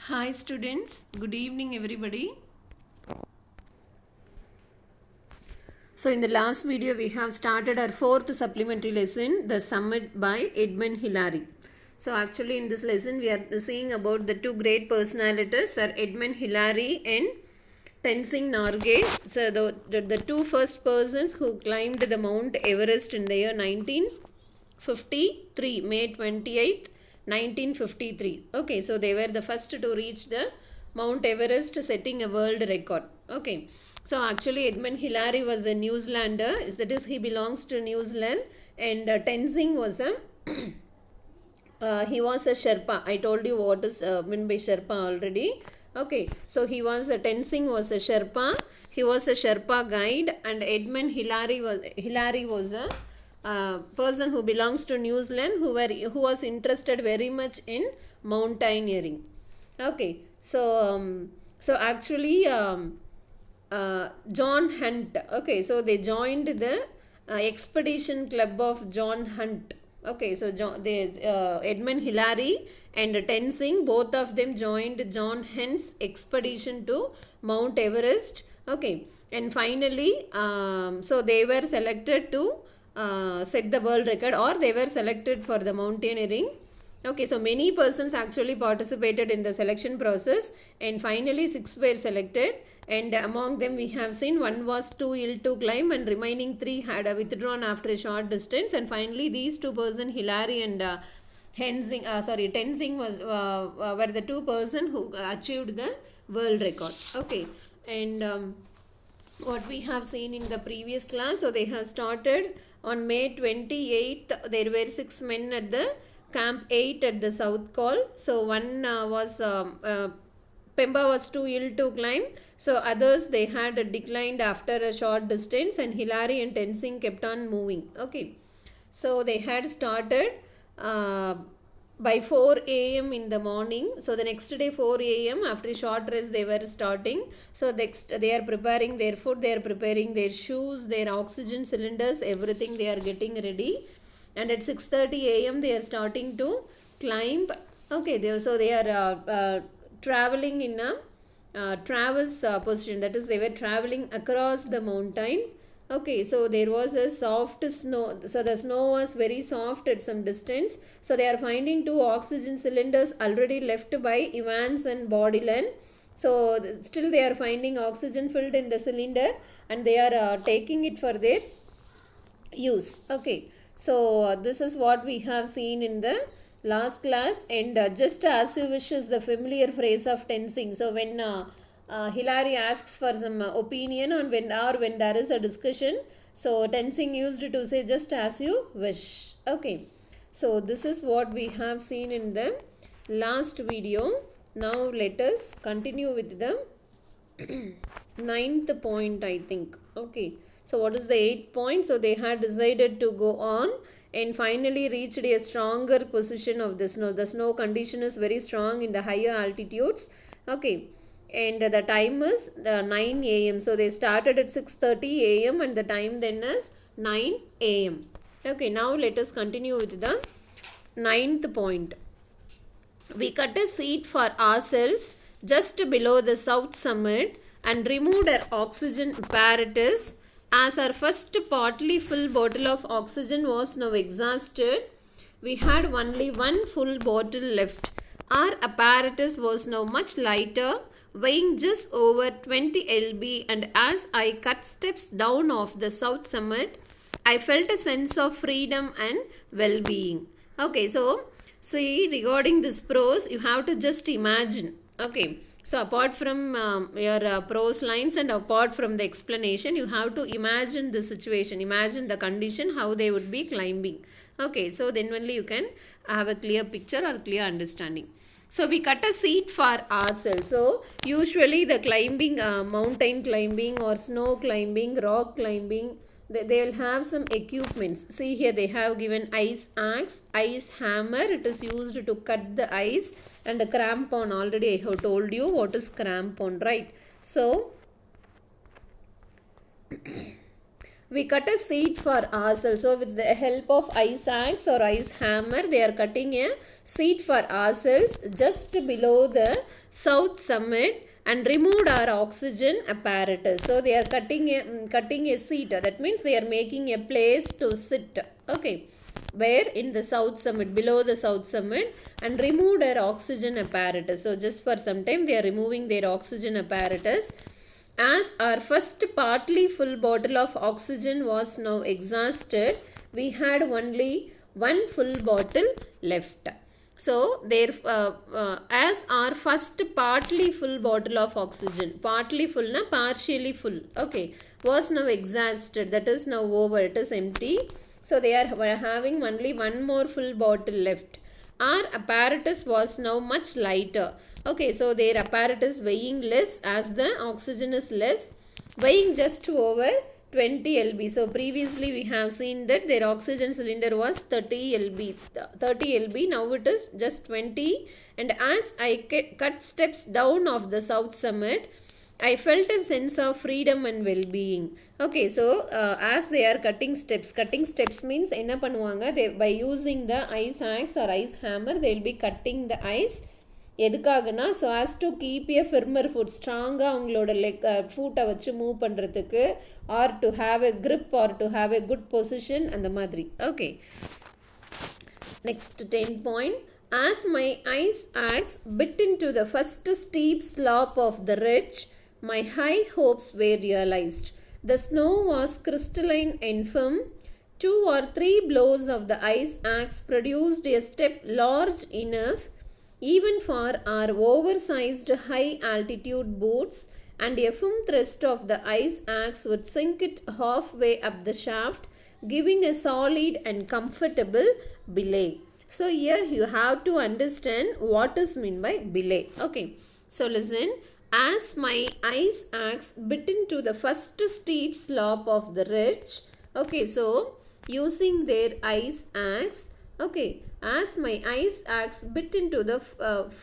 Hi students, good evening everybody. So in the last video we have started our fourth supplementary lesson, The Summit by Edmund Hillary. So actually in this lesson we are seeing about the two great personalities, Sir Edmund Hillary and Tenzing Norgay. So the two first persons who climbed the Mount Everest in the year 1953, May 28th, 1953. Okay, so they were the first to reach the Mount Everest, setting a world record. Okay, so actually Edmund Hillary was a New Zealander, that is he belongs to New Zealand, and Tenzing was a he was a Sherpa. I told you what is meant by Sherpa already. Okay, so Tenzing was a Sherpa. He was a Sherpa guide, and Edmund Hillary was a person who belongs to New Zealand, who was interested very much in mountaineering. Okay, so actually John Hunt. Okay, so they joined the expedition club of John Hunt. Okay, so Edmund Hillary and Tenzing, both of them joined John Hunt's expedition to Mount Everest. Okay, and finally, so they were selected to set the world record, or they were selected for the mountaineering. Okay, so many persons actually participated in the selection process, and finally 6 were selected, and among them we have seen one was too ill to climb and remaining 3 had withdrawn after a short distance, and finally these two persons, Hillary and Tenzing were the two persons who achieved the world record. Okay, and what we have seen in the previous class, so they have started on May 28th. There were 6 men at the Camp 8 at the South Col. So one Pemba was too ill to climb. So others, they had declined after a short distance, and Hillary and Tenzing kept on moving. Okay, so they had started by 4 a.m. in the morning. So the next day 4 a.m. after a short rest they were starting. So next they are preparing their food, they are preparing their shoes, their oxygen cylinders, everything they are getting ready. And at 6:30 a.m. they are starting to climb. Okay, they are traveling in a traverse position, that is they were traveling across the mountain. Okay, so there was a soft snow, so the snow was very soft at some distance. So they are finding 2 oxygen cylinders already left by Evans and Bodiland. So still they are finding oxygen filled in the cylinder, and they are taking it for their use. Okay, so this is what we have seen in the last class, and just as you wish is the familiar phrase of Tenzing. So when Hillary asks for some opinion on when there is a discussion, so Tenzing used to say just as you wish. Okay, so this is what we have seen in the last video. Now let us continue with the 9th point, I think. Okay, so what is the 8th point? So they had decided to go on and finally reached a stronger position of the snow. The snow condition is very strong in the higher altitudes. Okay, and the time is 9 a.m. So they started at 6:30 a.m. and the time then is 9 a.m. Okay, now let us continue with the 9th point. We cut a seat for ourselves just below the south summit and removed our oxygen apparatus. As our first partly full bottle of oxygen was now exhausted, we had only one full bottle left. Our apparatus was now much lighter, weighing just over 20 lb, and as I cut steps down off the south summit, I felt a sense of freedom and well-being. Okay, so see, regarding this prose, you have to just imagine. Okay, so apart from your prose lines and apart from the explanation, you have to imagine the situation, imagine the condition, how they would be climbing. Okay, so then only you can have a clear picture or clear understanding. So we cut a seat for ourselves. So usually the climbing, mountain climbing or snow climbing, rock climbing, they will have some equipments. See here they have given ice axe, ice hammer. It is used to cut the ice, and a crampon. Already I have told you what is crampon, right? So we cut a seat for ourselves. So with the help of ice axe or ice hammer, they are cutting a seat for ourselves just below the south summit and removed our oxygen apparatus. So they are cutting a seat. That means they are making a place to sit. Okay. Where in the south summit, below the south summit, and removed their oxygen apparatus. So just for some time they are removing their oxygen apparatus. As our first partly full bottle of oxygen was now exhausted, we had only one full bottle left. So, as our first partly full bottle of oxygen, partly full na partially full, okay, was now exhausted, that is now over, it is empty. So, they are having only one more full bottle left. Our apparatus was now much lighter. Okay, so their apparatus weighing less as the oxygen is less, weighing just over 20 lb. So previously we have seen that their oxygen cylinder was 30 lb. Now it is just 20. And as I cut steps down of the south summit, I felt a sense of freedom and well-being. Okay, so as they are cutting steps means enna பண்ணுவாங்க, they by using the ice axe or ice hammer, they will be cutting the ice. எதுக்காகனா, so as to keep a firmer foot, ஸ்ட்ராங்காக அவங்களோட leg ஃபூட்டை வச்சு move பண்ணுறதுக்கு, or to have a grip or to have a good position, அந்த மாதிரி. Okay, next 10 point. As my ice axe bit into the first steep slope of the ridge, my high hopes were realized. The snow was crystalline and firm. 2 or 3 blows of the ice axe produced a step large enough even for our oversized high altitude boots, and a firm thrust of the ice axe would sink it halfway up the shaft, giving a solid and comfortable belay. So here you have to understand what is meant by belay. Okay, so listen. As my ice axe bit into the first steep slope of the ridge, okay, so using their ice axe, okay, as my ice axe bit into the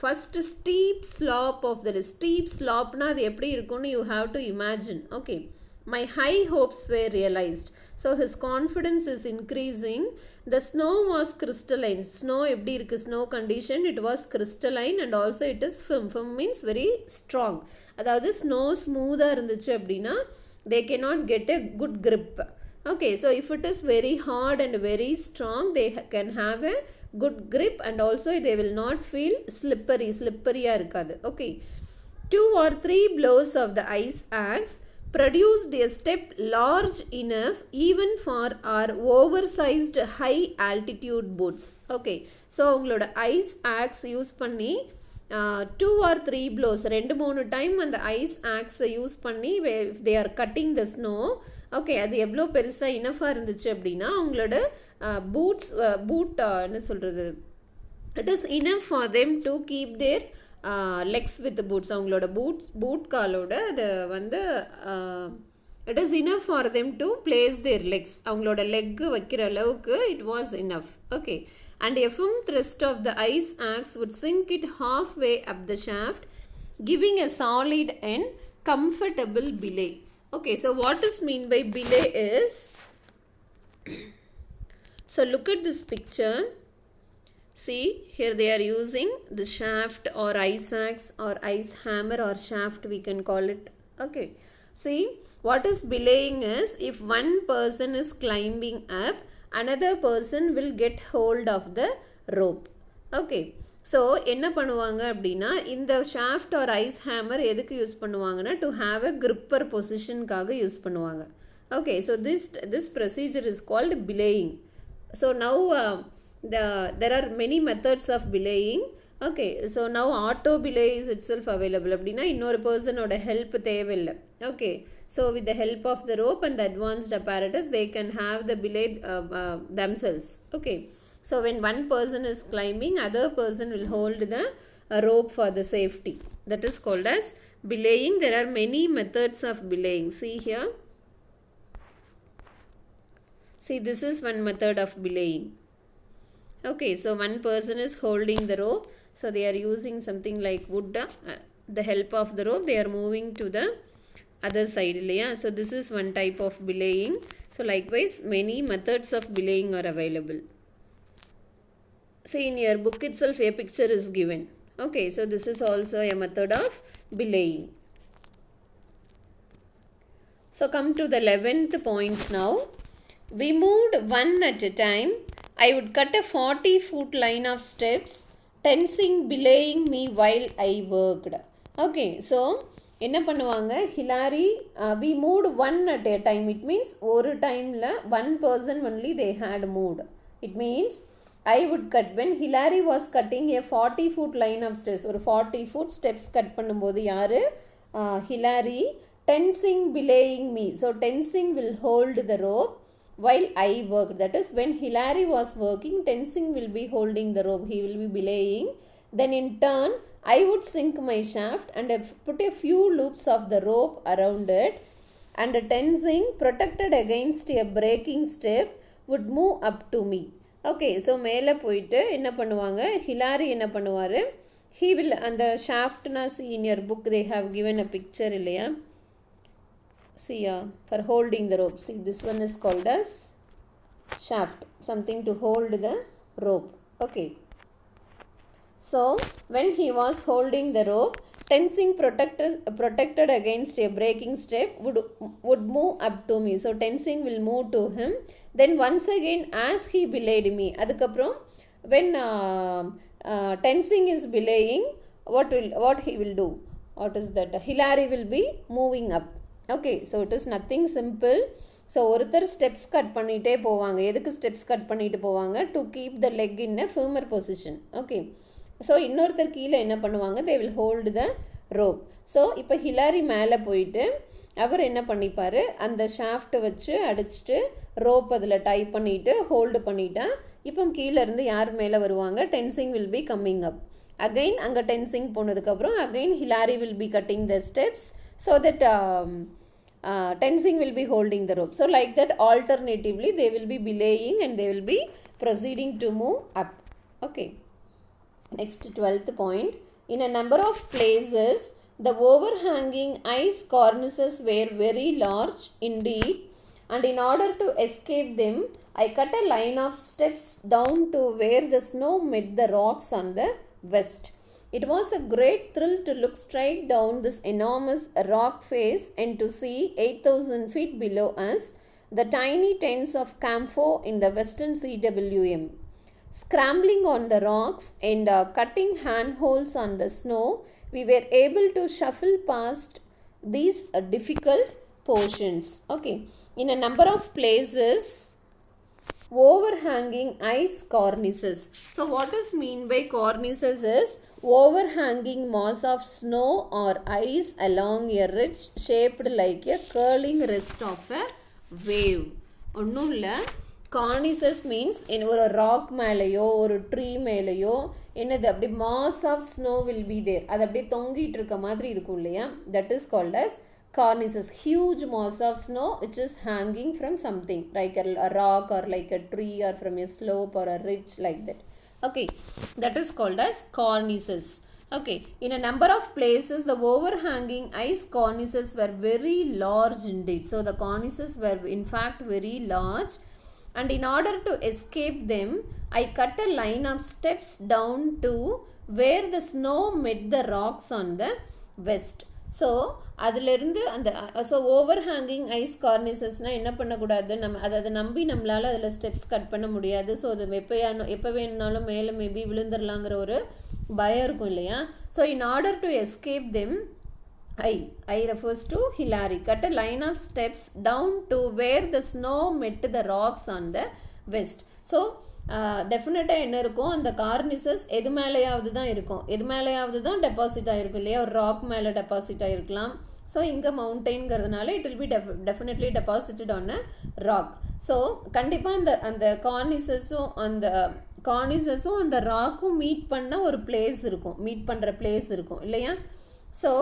first steep slope of the steep slope na adu eppadi irukonu you have to imagine. Okay, my high hopes were realized. So his confidence is increasing. The snow was crystalline. Snow eppadi irukku, snow condition, it was crystalline and also it is firm. Firm means very strong. Adhaadu snow smooth ah irundhuchu appadina they cannot get a good grip. Okay, so if it is very hard and very strong, they can have a good grip and also they will not feel slippery ah irukadu. Okay, 2 or 3 blows of the ice axe produced a step large enough even for our oversized high altitude boots. Okay, so உங்களோட ice axe use பண்ணி 2 or 3 blows, 2-3 time அந்த ice axe use பண்ணி they are cutting the snow. Okay, அது எவ்வளோ பெருசாக இனஃபாக இருந்துச்சு அப்படின்னா அவங்களோட பூட் என்ன சொல்கிறது, it is enough for them to keep their legs with boots. அவங்களோட பூட் காலோட அது வந்து it is enough for them to place their legs. அவங்களோட லெக்கு வைக்கிற அளவுக்கு it was enough. Okay, and a firm thrust of the ice axe would sink it halfway up the shaft, giving a solid and comfortable belay. Okay, so what is mean by belay is, so look at this picture. See, here they are using the shaft or ice axe or ice hammer or shaft we can call it. Okay, see what is belaying is, if one person is climbing up, another person will get hold of the rope. Okay, so என்ன பண்ணுவாங்க அப்படின்னா, இந்த shaft or ice hammer எதுக்கு use பண்ணுவாங்கன்னா, to have a gripper பொசிஷனுக்காக use பண்ணுவாங்க. Okay, so this procedure is called belaying. So now there are many methods of belaying. Okay, so now auto belay is itself available. அப்படின்னா இன்னொரு பர்சனோட help தேவையில்லை. Okay, so with the help of the rope and advanced apparatus they can have the belay themselves. Okay, so when one person is climbing, other person will hold the rope for the safety. That is called as belaying. There are many methods of belaying. See here. See, this is one method of belaying. Okay, so one person is holding the rope. So they are using something like wood. The help of the rope, they are moving to the other side இல்லையா. So this is one type of belaying. So likewise many methods of belaying are available. See, in your book itself a picture is given. Okay, so this is also a method of belaying. So come to the 11th point now. We moved one at a time. I would cut a 40-foot line of steps, tensing belaying me while I worked. Okay, so என்ன பண்ணுவாங்க, Hillary we moved one at a time. It means ஒரு டைமில் one person only they had moved. It means I would cut, when Hillary was cutting a 40-foot line of steps, ஒரு 40-foot steps cut பண்ணும்போது யாரு, Hillary, tensing belaying me. So tensing will hold the rope while I worked. That is, when Hillary was working, tensing will be holding the rope, he will be belaying. Then in turn I would sink my shaft and put a few loops of the rope around it, and tensing, protected against a breaking step, would move up to me. Okay, so மேலே போயிட்டு என்ன பண்ணுவாங்க, Hillary என்ன பண்ணுவார், he will, அந்த ஷாஃப்ட்னா see in your book they have given a picture இல்லையா. See, for holding the rope, see this one is called as shaft, something to hold the rope. Okay, so when he was holding the rope, tensing, protected against a breaking step, would move up to me. So tensing will move to him. Then once again as he belayed me, adukaprom when tensing is belaying, what he will do, what is that, Hillary will be moving up. Okay, so it is nothing simple. So ஒருத்தர் steps cut பண்ணிகிட்டே போவாங்க. எதுக்கு steps cut பண்ணிட்டு போவாங்க, to keep the leg in a firmer position. Okay, so இன்னொருத்தர் கீழே என்ன பண்ணுவாங்க, they will hold the rope. So இப்போ ஹிலாரி மேலே போயிட்டு அவர் என்ன பண்ணிப்பார், அந்த ஷாஃப்ட்டை வச்சு அடிச்சுட்டு ரோப் அதில் டைப் பண்ணிவிட்டு ஹோல்டு பண்ணிட்டா, இப்போ கீழேருந்து யார் மேலே வருவாங்க, Tenzing will be coming up. Again அங்கே டென்சிங் போனதுக்கப்புறம் again Hillary will be cutting the steps so that tensing will be holding the rope. So like that alternatively they will be belaying and they will be proceeding to move up. Okay, next 12th point. In a number of places the overhanging ice cornices were very large indeed, and in order to escape them I cut a line of steps down to where the snow met the rocks on the west. It was a great thrill to look straight down this enormous rock face and to see 8,000 feet below us the tiny tents of Camphor in the western CWM. Scrambling on the rocks and cutting handholds on the snow, we were able to shuffle past these difficult portions. Okay, in a number of places overhanging ice cornices. So what is mean by cornices is overhanging mass of snow or ice along a ridge shaped like a curling rest of a wave. ஒன்றும் இல்லை, கார்னிசஸ் means ஒரு rock மேலேயோ ஒரு tree மேலேயோ என்னது அப்படி mass of snow will be there, அது அப்படியே தொங்கிட்டு இருக்க மாதிரி இருக்கும் இல்லையா, that is called as cornices. Huge mass of snow which is hanging from something like a rock or like a tree or from a slope or a ridge like that. Okay, that is called as cornices. Okay, in a number of places the overhanging ice cornices were very large indeed. So the cornices were in fact very large, and in order to escape them I cut a line of steps down to where the snow met the rocks on the west. So அதிலிருந்து அந்த so over hanging ice கார்னிசஸ்னால் என்ன பண்ணக்கூடாது, நம்ம அதை நம்பி நம்மளால் அதில் steps cut பண்ண முடியாது. ஸோ அது எப்போ வேணுனாலும் மேலே மேபி விழுந்துடலாங்கிற ஒரு பயம் இருக்கும் இல்லையா. So in order to escape them I refers to Hillary, cut a line of steps down to where the snow met the rocks on the west. So டெஃபினட்டாக என்ன இருக்கும், அந்த கார்னிசஸ் எது மேலேயாவது தான் இருக்கும், எது மேலேயாவது தான் டெபாசிட் ஆகிருக்கும் இல்லையா, ஒரு ராக் மேலே டெபாசிட் ஆகிருக்கலாம். ஸோ இங்கே மவுண்டெயின்ங்கிறதுனால it will be definitely deposited on a rock. So கண்டிப்பாக அந்த கார்னிசஸும் அந்த ராக்கும் மீட் பண்ண ஒரு பிளேஸ் இருக்கும், மீட் பண்ணுற பிளேஸ் இருக்கும் இல்லையா. So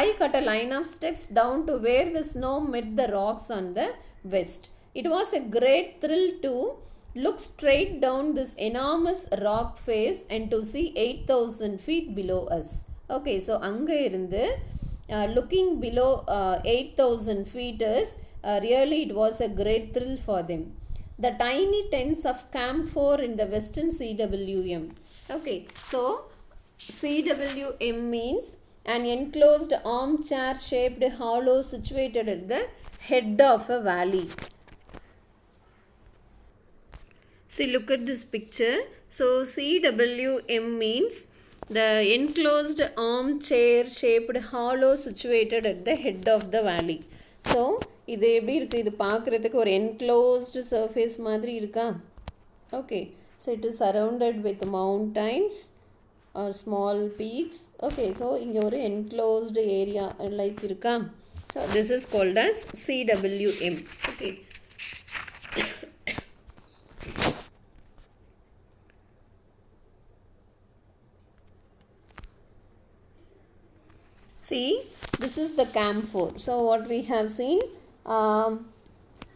I cut a line of steps down to where the snow met the rocks on the west. It was a great thrill to look straight down this enormous rock face and to see 8,000 feet below us. Okay, so அங்கே இருந்து looking below 8,000 feet is really it was a great thrill for them. The tiny tents of Camp 4 in the Western CWM. Okay, so CWM means an enclosed armchair shaped hollow situated at the head of a valley. See, look at this picture. So CWM means the enclosed armchair shaped hollow situated at the head of the valley. So இது எப்படி இருக்குது, இது பார்க்குறதுக்கு ஒரு enclosed surface மாதிரி இருக்கா? Okay, so it is surrounded with mountains or small peaks. Okay, so இங்கே ஒரு enclosed area like இருக்கா? So this is called as CWM. Okay. See, this is the Camp 4. So what we have seen,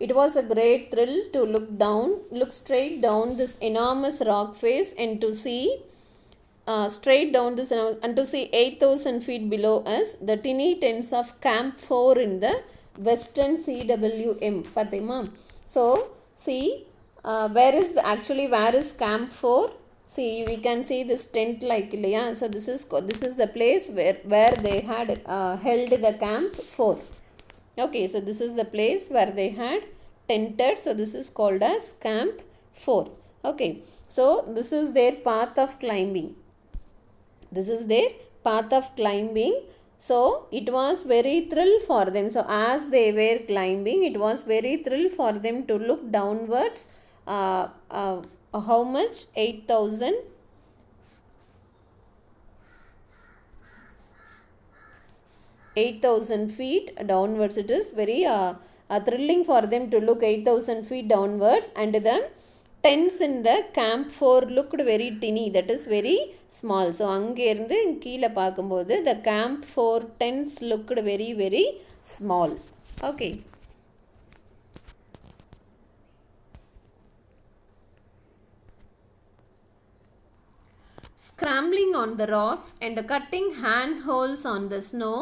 it was a great thrill to look straight down this enormous rock face and to see straight down this and to see 8,000 feet below us the tiny tents of Camp 4 in the Western CWM. Pathima. So see, where is Camp 4? See, we can see this tent like Leah. So this is the place where they had held the Camp 4. Okay, so this is the place where they had tented. So this is called as Camp 4. Okay, so this is their path of climbing. This is their path of climbing. So it was very thrill for them. So as they were climbing, it was very thrill for them to look downwards. How much? 8,000 feet downwards. It is very thrilling for them to look 8,000 feet downwards, and the tents in the Camp 4 looked very tiny, that is very small. So அங்கே இருந்து கீழே பார்க்கும்போது the Camp 4 tents looked very very small. Okay. Scrambling on the rocks and cutting handholds on the snow,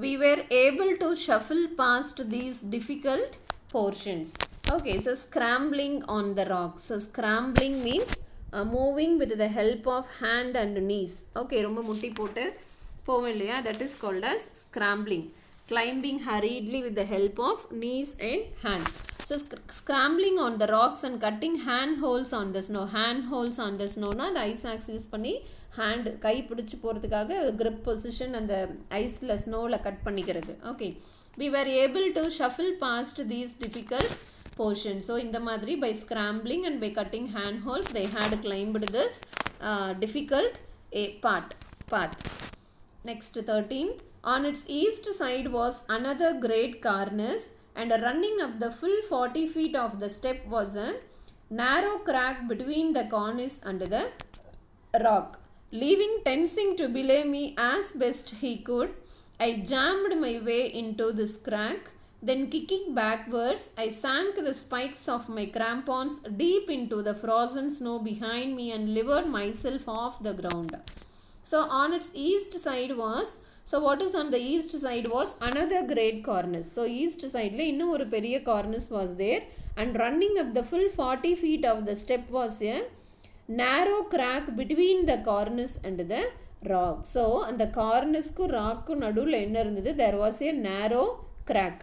we were able to shuffle past these difficult portions. Okay, so scrambling on the rocks. So scrambling means moving with the help of hand and knees. Okay, ரொம்ப முட்டி போட்டு போவோம் இல்லையா, that is called as scrambling. Climbing hurriedly with the help of knees and hands. So scrambling on the rocks and cutting handholds on the snow. Handholds on the snow na the ice axe use பண்ணி hand கை பிடிச்சு போகிறதுக்காக grip position அந்த ஐஸில் ஸ்னோவில் cut பண்ணிக்கிறது. Okay, we were able to shuffle past these difficult portions. So இந்த மாதிரி by scrambling and by cutting handholds they had climbed this difficult path. Next 13. On its east side was another great cornice, and running up the full 40 feet of the step was a narrow crack between the cornice and the rock. Leaving Tenzing to belay me as best he could, I jammed my way into this crack. Then kicking backwards, I sank the spikes of my crampons deep into the frozen snow behind me and levered myself off the ground. So on its east side was, so what is on the east side was another great cornice. So east side la innum oru periya cornice was there, and running up the full 40 feet of the step was a narrow crack between the cornice and the rock. So and the cornice ku rock ku nadula enna irundhudu, there was a narrow crack.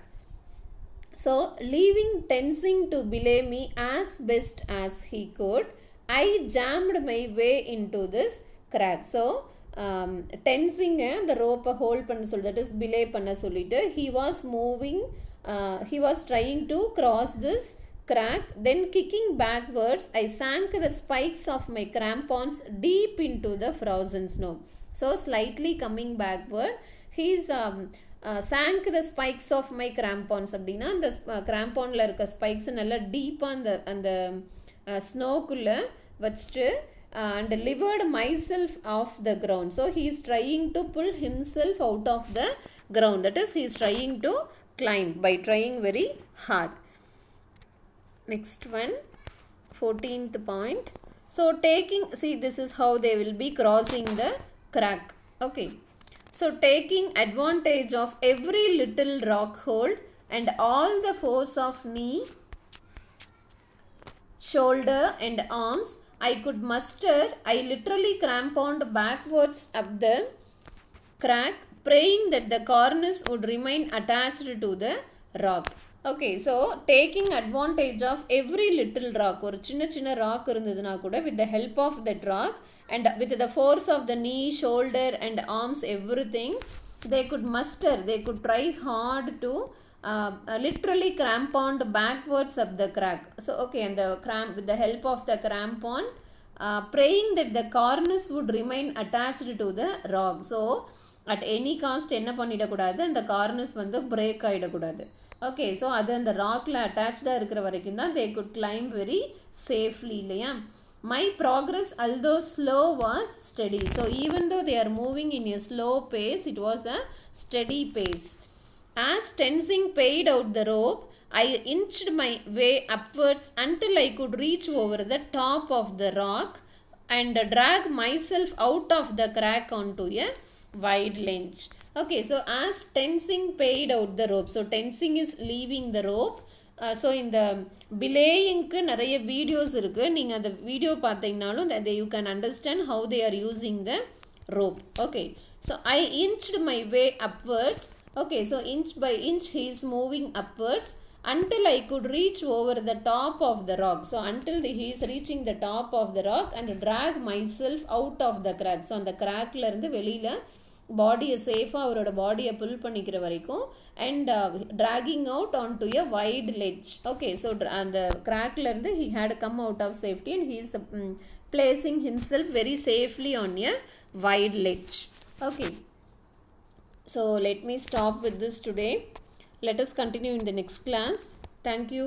So leaving Tenzing to belay me as best as he could, I jammed my way into this crack. So Tenzing the rope hold பண்ண சொல்லி, that is belay பண்ண சொல்லிட்டு he was moving, he was trying to cross this crack. Then kicking backwards, I sank the spikes of my crampons deep into the frozen snow. So slightly coming backward, he's sank the spikes of my crampons. அப்படின்னா அந்த cramponல இருக்க spikes நல்லா டீப்பாக அந்த ஸ்னோக்குள்ள வச்சுட்டு and levered myself off the ground. So he is trying to pull himself out of the ground, that is he is trying to climb by trying very hard. Next one, 14th point. So taking, see this is how they will be crossing the crack. Okay, So taking advantage of every little rock hold and all the force of knee, shoulder and arms I could muster, I literally cramponed backwards up the crack, praying that the cornice would remain attached to the rock. Okay, so taking advantage of every little rock, ஒரு சின்ன சின்ன rock இருந்ததுனா கூட with the help of that rock and with the force of the knee, shoulder and arms, everything, they could muster, they could try hard to literally cramponed backwards up the crack. So okay, and the cramp, with the help of the crampon, praying that the cornice would remain attached to the rock. So at any cost என்ன பண்ணிடக்கூடாது, அந்த கார்னஸ் வந்து break ஆகிடக்கூடாது. Okay, so அது அந்த ராக்கில் அட்டாச்சாக இருக்கிற வரைக்கும் தான் they could climb very safely இல்லையா. My progress, although slow, was steady. So even though they are moving in a slow pace, it was a steady pace. As tensing paid out the rope, I inched my way upwards until I could reach over the top of the rock and drag myself out of the crack onto a wide ledge. Okay, so as tensing paid out the rope, so tensing is leaving the rope. So இந்த பிளேயிங்க்கு நிறைய videos இருக்குது, நீங்கள் அந்த video பார்த்தீங்கனாலும் you can understand how they are using the rope. Okay, so I inched my way upwards. Okay, so inch by inch he is moving upwards until I could reach over the top of the rock. So until he is reaching the top of the rock and drag myself out of the crack. So அந்த crackல இருந்து வெளியில பாடியை சேஃபாக அவரோட பாடியை pull பண்ணிக்கிற வரைக்கும் and dragging out on to a wide ledge. Okay, so அந்த கிராக்ல இருந்து he had come out of safety and he is placing himself very safely on a wide ledge. Okay. So let me stop with this today. Let us continue in the next class. Thank you.